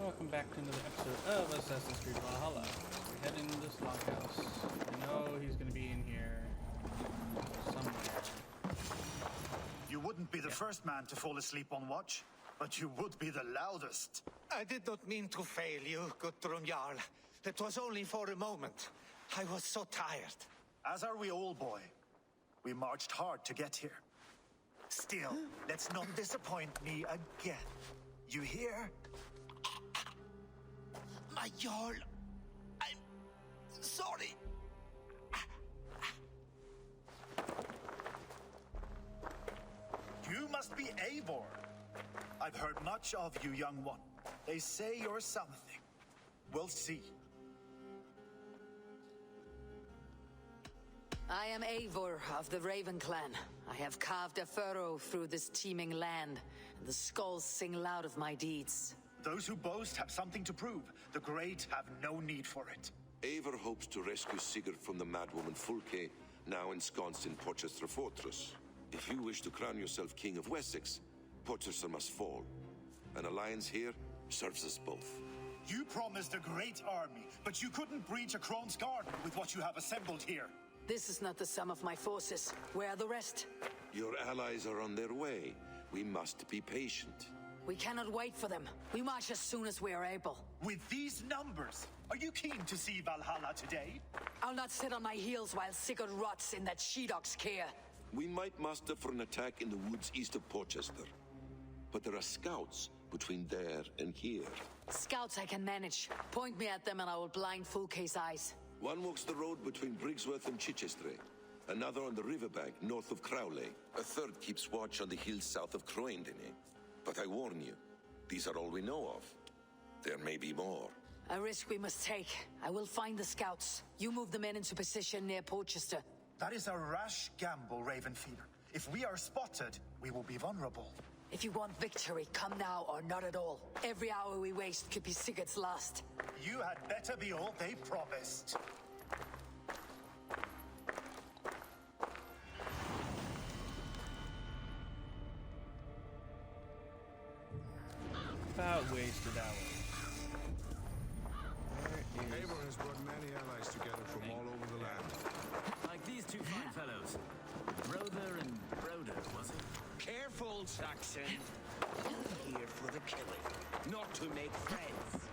Welcome back to another episode of Assassin's Creed Valhalla. We're heading to this loghouse. I know he's going to be in here somewhere. You wouldn't be the first man to fall asleep on watch, but you would be the loudest. I did not mean to fail you, Guthrum Jarl. It was only for a moment. I was so tired. As are we all, boy. We marched hard to get here. Still, let's not disappoint me again. You hear? My Jarl, I'm sorry. You must be Eivor. I've heard much of you, young one. They say you're something. We'll see. I am Eivor of the Raven clan. I have carved a furrow through this teeming land, and the skulls sing loud of my deeds. Those who boast have something to prove. The great have no need for it. Eivor hopes to rescue Sigurd from the madwoman Fulke, now ensconced in Porchester Fortress. If you wish to crown yourself King of Wessex, Porchester must fall. An alliance here serves us both. You promised a great army, but you couldn't breach a Krone's garden with what you have assembled here. This is not the sum of my forces. Where are the rest? Your allies are on their way. We must be patient. We cannot wait for them. We march as soon as we are able. With these numbers, are you keen to see Valhalla today? I'll not sit on my heels while Sigurd rots in that she-dog's care. We might muster for an attack in the woods east of Porchester. But there are scouts between there and here. Scouts I can manage. Point me at them and I will blind Fulke's eyes. One walks the road between Briggsworth and Chichester. Another on the riverbank north of Crowley. A third keeps watch on the hills south of Croendene. But I warn you, these are all we know of. There may be more. A risk we must take. I will find the scouts. You move the men into position near Porchester. That is a rash gamble, Ravenfeeder. If we are spotted, we will be vulnerable. If you want victory, come now or not at all. Every hour we waste could be Sigurd's last. You had better be all they promised. About wasted hours. Eivor has brought many allies together from all over the land. Like these two fine fellows. Brother and Broder, was it? Careful, Saxon. Here for the killing, not to make friends.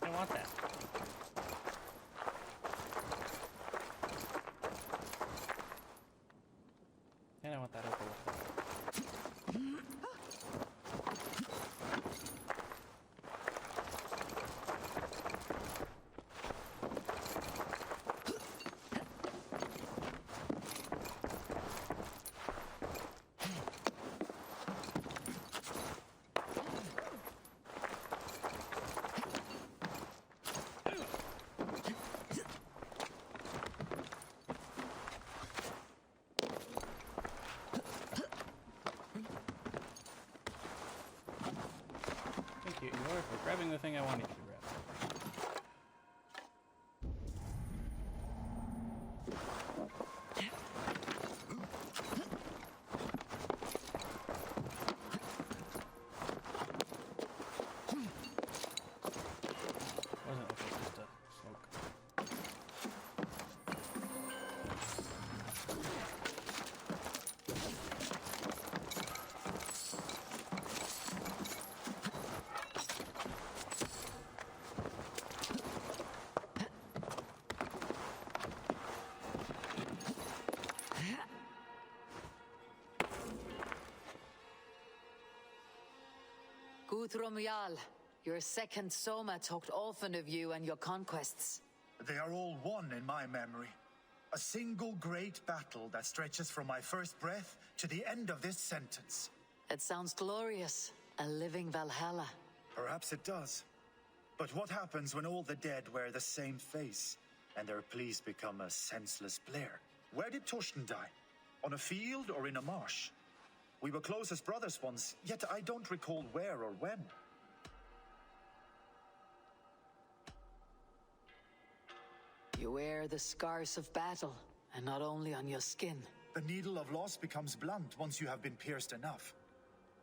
I want that. And I want that opal. Thank you, Eivor, for grabbing the thing I wanted you to grab. Wasn't looking just a smoke. Guthrum Jarl, your second Soma talked often of you and your conquests. They are all one in my memory. A single great battle that stretches from my first breath to the end of this sentence. It sounds glorious. A living Valhalla. Perhaps it does. But what happens when all the dead wear the same face? and their pleas become a senseless blare. Where did Torsten die? On a field or in a marsh? We were close as brothers once, yet I don't recall where or when. You wear the scars of battle, and not only on your skin. The needle of loss becomes blunt once you have been pierced enough.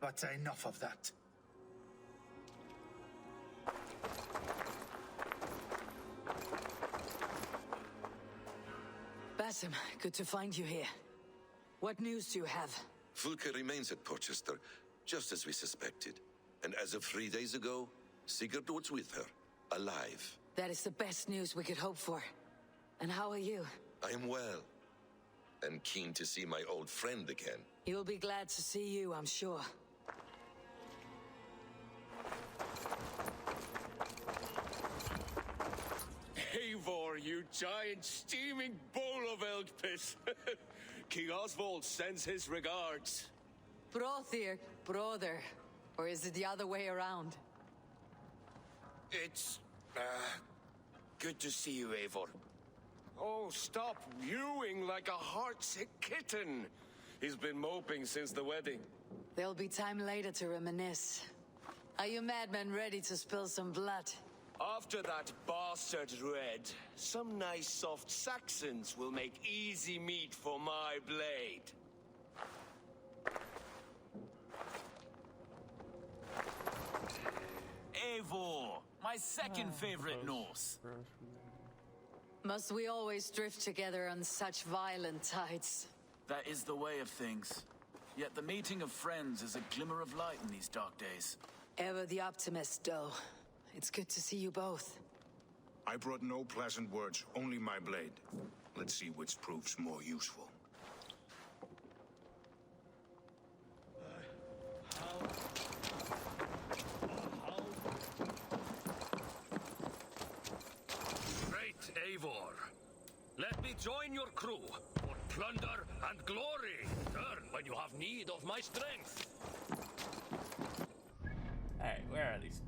But enough of that. Basim, good to find you here. What news do you have? Fulke remains at Porchester, just as we suspected. And as of 3 days ago, Sigurd was with her, alive. That is the best news we could hope for. And how are you? I am well, and keen to see my old friend again. You'll be glad to see you, I'm sure. Eivor, you giant steaming bowl of elk piss. King Oswald sends his regards. Brothir, brother. Or is it the other way around? It's, good to see you, Eivor. Oh, stop mewing like a heartsick kitten. He's been moping since the wedding. There'll be time later to reminisce. Are you madmen ready to spill some blood? After that bastard Red, some nice soft Saxons will make easy meat for my blade. Eivor, my second favorite Norse. Must we always drift together on such violent tides? That is the way of things. Yet the meeting of friends is a glimmer of light in these dark days. Ever the optimist, though. It's good to see you both. I brought no pleasant words, only my blade. Let's see which proves more useful. Great Eivor. Let me join your crew for plunder and glory. Turn when you have need of my strength. Alright, where are these?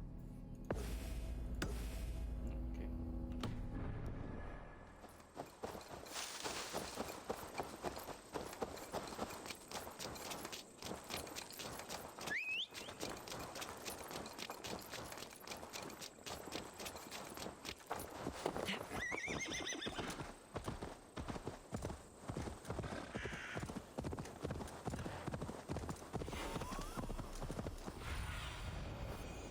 Okay.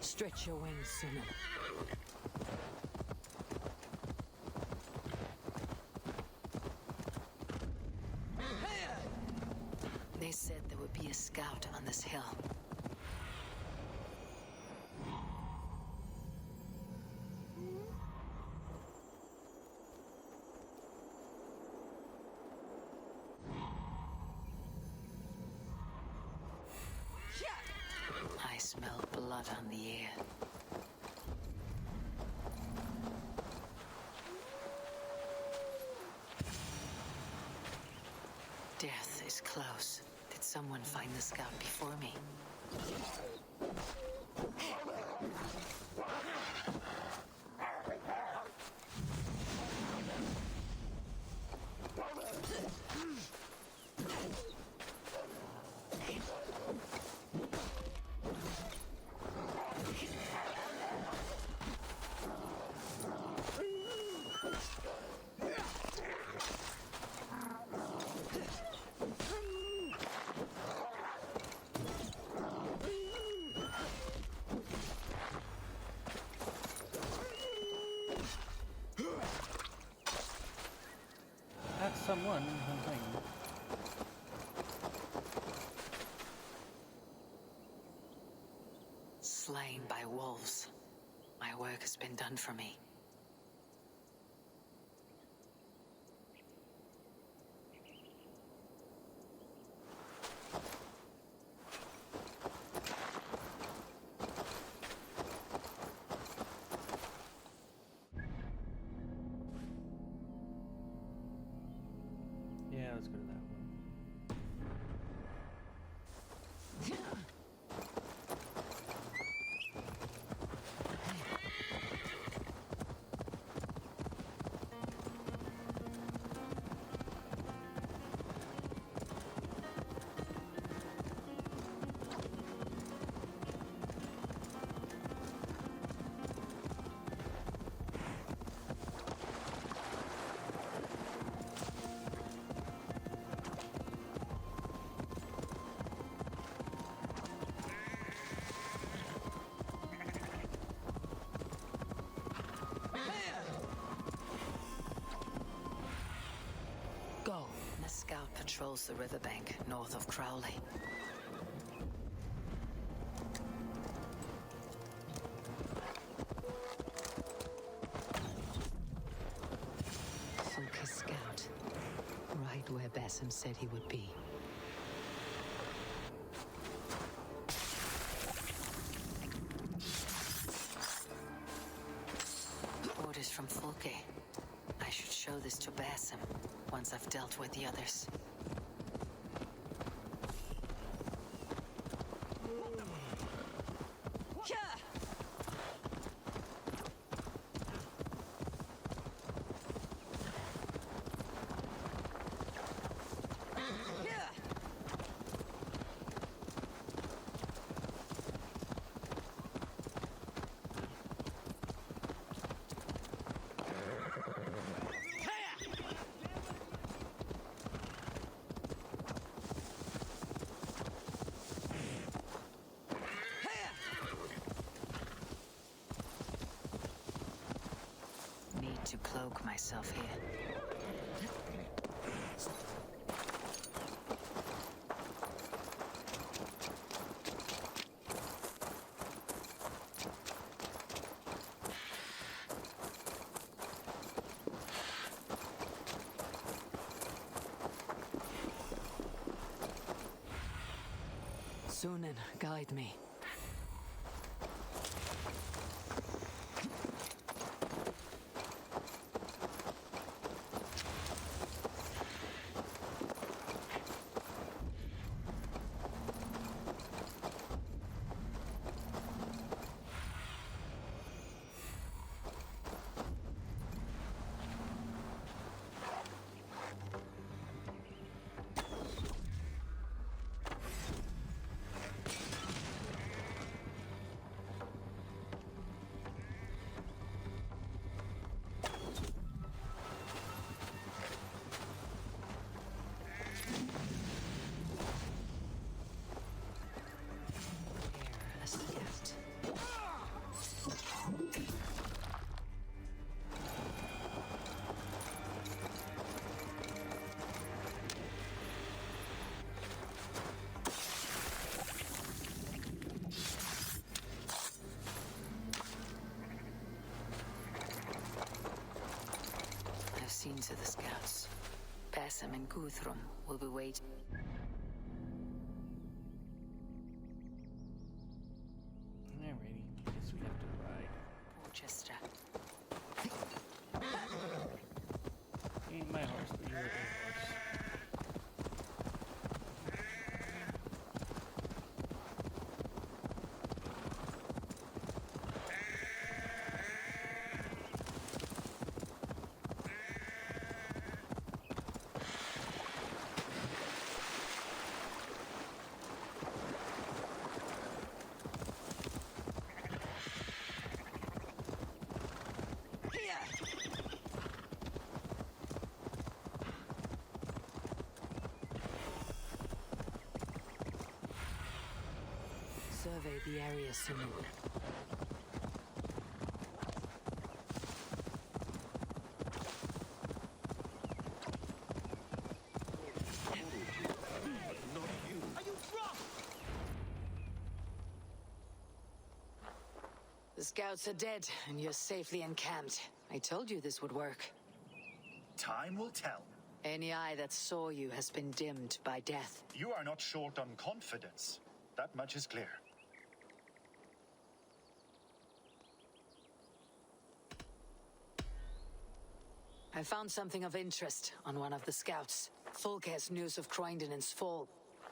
Stretch your wings, Sunan. They said there would be a scout on this hill. I smell blood on the air. Death is close. Did someone find the scout before me? That's someone. Something. Slain by wolves. My work has been done for me. Yeah, let's go to that one. controls the riverbank north of Crowley. Fulka Scout. Right where Basim said he would be. Orders from Fulke. I should show this to Basim once I've dealt with the others. To cloak myself here. Sunan, guide me. Seen to the scouts. Basim and Guthrum will be waiting. Alrighty, guess we have to ride. Porchester. Ain't my horse, but you're a horse. Survey the area soon. The scouts are dead, and you're safely encamped. I told you this would work. Time will tell. Any eye that saw you has been dimmed by death. You are not short on confidence. That much is clear. I found something of interest on one of the scouts. Fulke has news of Croindonen's fall.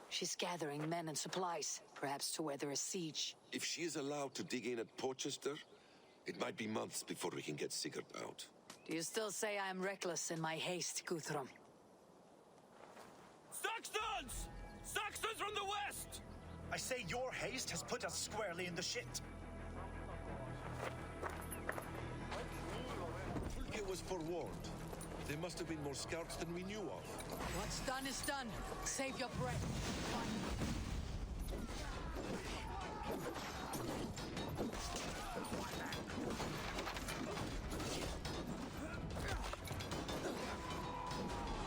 She's gathering men and supplies, perhaps to weather a siege. If she is allowed to dig in at Porchester, it might be months before we can get Sigurd out. Do you still say I am reckless in my haste, Guthrum? Saxons! Saxons from the west! I say your haste has put us squarely in the shit. Fulke was forewarned. There must have been more scouts than we knew of. What's done is done. Save your breath.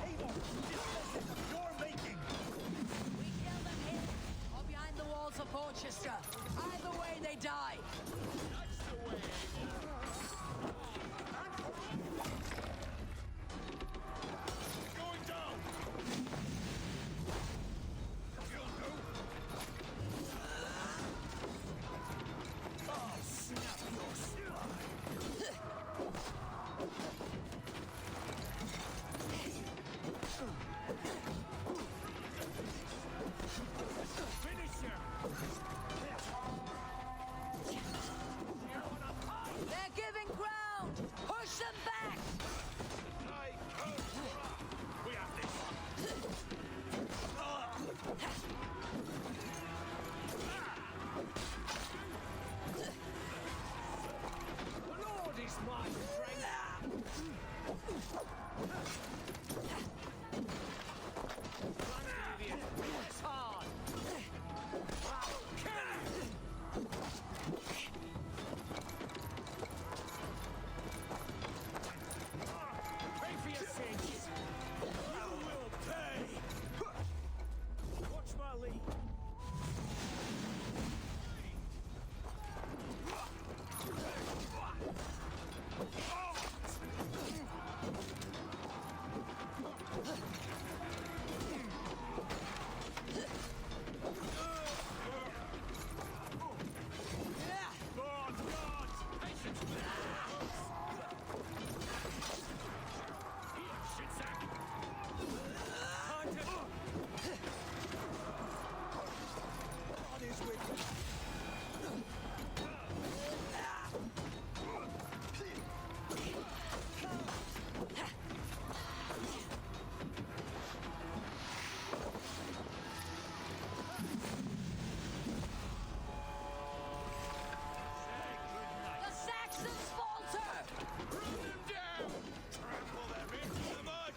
Eivor, you're making Push them back! We have this. The Lord is my strength. It's hard. Pay for your sins. You will pay. Watch my lead. The Saxons falter! Trample them into the mud.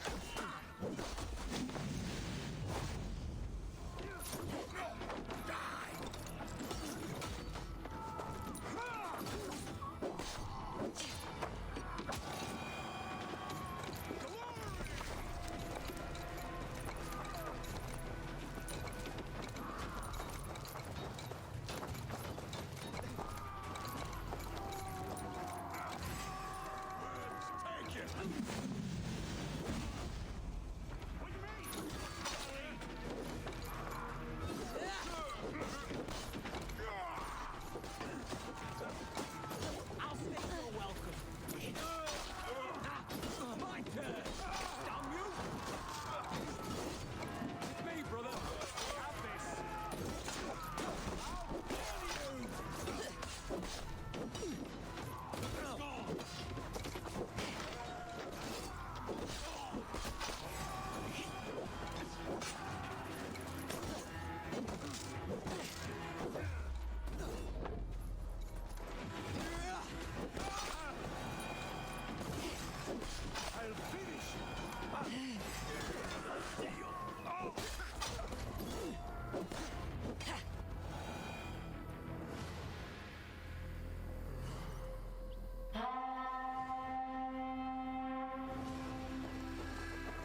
Take it. I'll think you're welcome. My turn. Damn you! It's me, brother. Have this. I'll kill you. I'll finish.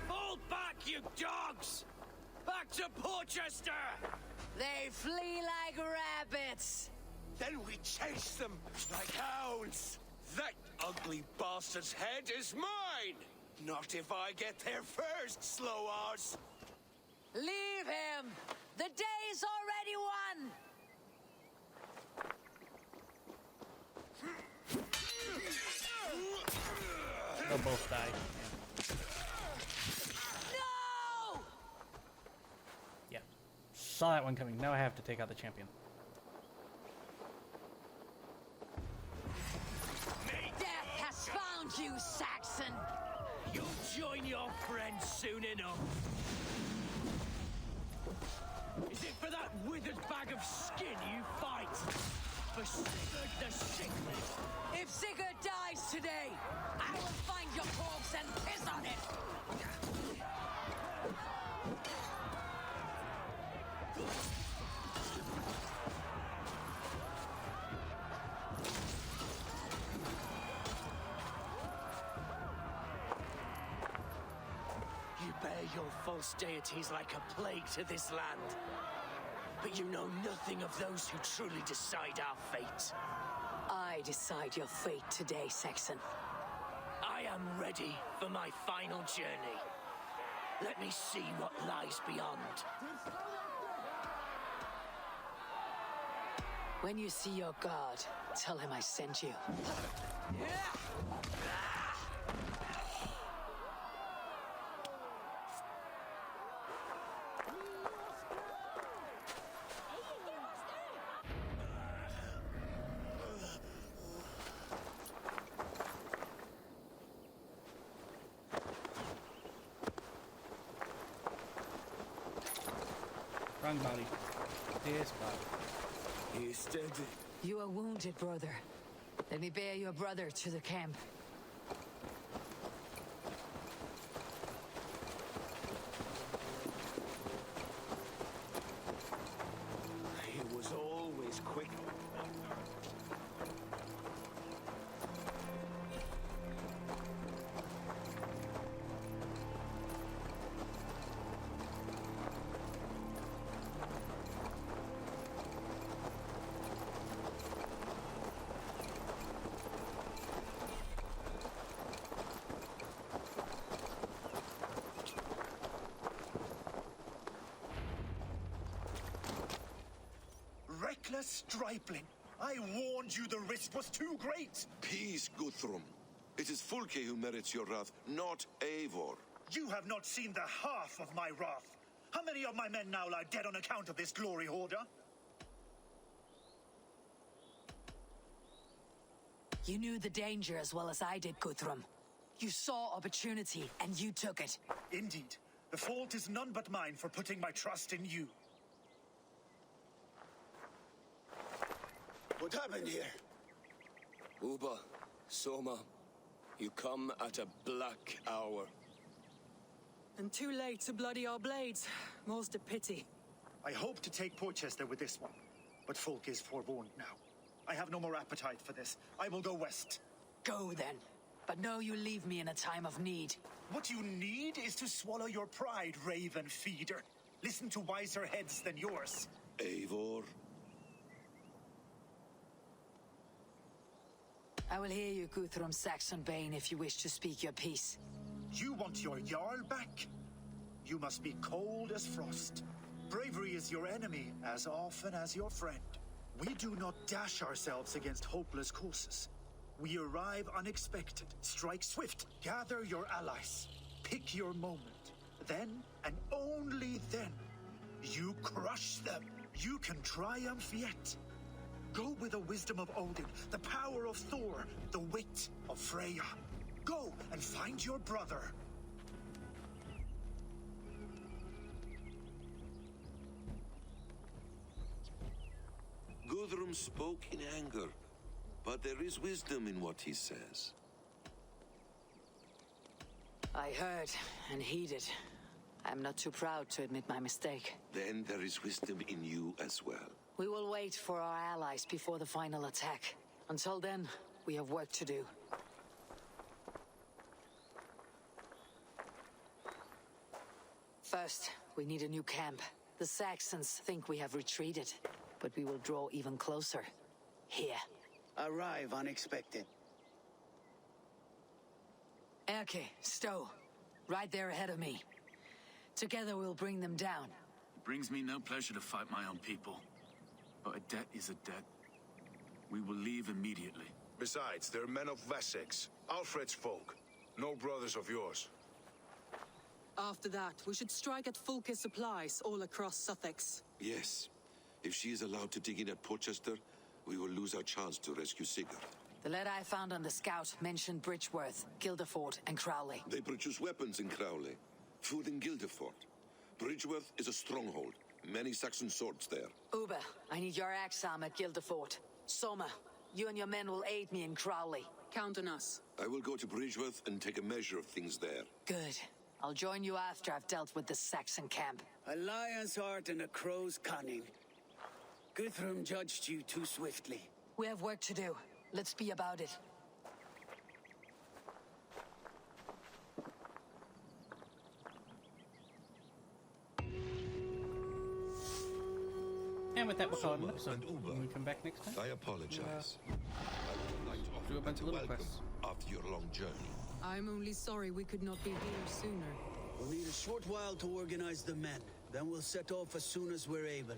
Fall back, you dogs! Back to Porchester! They flee like rabbits! Then we chase them like hounds. That ugly bastard's head is mine! Not if I get there first, slow arse! Leave him! The day's already won! They'll both die. No! Yeah. Saw that one coming. Now I have to take out the champion. Death has found you, Saxon! You'll join your friends soon enough. Is it for that withered bag of skin you fight? For Sigurd the Sickly? If Sigurd dies today, I will find your corpse and piss on it! You bear your false deities like a plague to this land. But you know nothing of those who truly decide our fate. I decide your fate today, Saxon. I am ready for my final journey. Let me see what lies beyond. When you see your god, tell him I sent you. wrong body. This body. He's dead. You are wounded, brother. Let me bear your brother to the camp. He was always quick. Reckless stripling! I warned you the risk was too great! Peace, Guthrum. It is Fulke who merits your wrath, not Eivor. You have not seen the half of my wrath. How many of my men now lie dead on account of this glory hoarder? You knew the danger as well as I did, Guthrum. You saw opportunity, and you took it. Indeed. The fault is none but mine for putting my trust in you. What happened here? Uba, Soma, you come at a black hour. And too late to bloody our blades. Most a pity. I hope to take Porchester with this one, but Folk is forewarned now. I have no more appetite for this. I will go west. Go, then. But know you leave me in a time of need. What you need is to swallow your pride, raven feeder. Listen to wiser heads than yours. Eivor? I will hear you, Guthrum Saxonbane, if you wish to speak your piece. You want your Jarl back? You must be cold as frost. Bravery is your enemy as often as your friend. We do not dash ourselves against hopeless courses. We arrive unexpected, strike swift, gather your allies, pick your moment. Then, and only then, you crush them. You can triumph yet. Go with the wisdom of Odin, the power of Thor, the wit of Freya. Go and find your brother. Guthrum spoke in anger, but there is wisdom in what he says. I heard and heeded. I'm not too proud to admit my mistake. Then there is wisdom in you as well. We will wait for our allies before the final attack. Until then, we have work to do. First, we need a new camp. The Saxons think we have retreated, but we will draw even closer. Here. Arrive unexpected. Erke, Stowe. Right there ahead of me. Together we'll bring them down. It brings me no pleasure to fight my own people. But a debt is a debt. We will leave immediately. Besides, they're men of Wessex, Alfred's folk. No brothers of yours. After that, we should strike at Fulke's supplies all across Sussex. Yes. If she is allowed to dig in at Porchester, we will lose our chance to rescue Sigurd. The letter I found on the scout mentioned Bridgeworth, Guildeford, and Crowley. They produce weapons in Crowley, food in Guildeford. Bridgeworth is a stronghold. Many Saxon swords there. Uber, I need your axe arm at Guildeford. Soma, you and your men will aid me in Crowley. Count on us. I will go to Bridgeworth and take a measure of things there. Good. I'll join you after I've dealt with the Saxon camp. A lion's heart and a crow's cunning. Guthrum judged you too swiftly. We have work to do. Let's be about it. And with that, we'll call it an Soma episode. and Uber, When we come back next time, I apologize. I would like to offer do a bunch of you little welcome quests. after your long journey. I'm only sorry we could not be here sooner. We'll need a short while to organize the men. Then we'll set off as soon as we're able.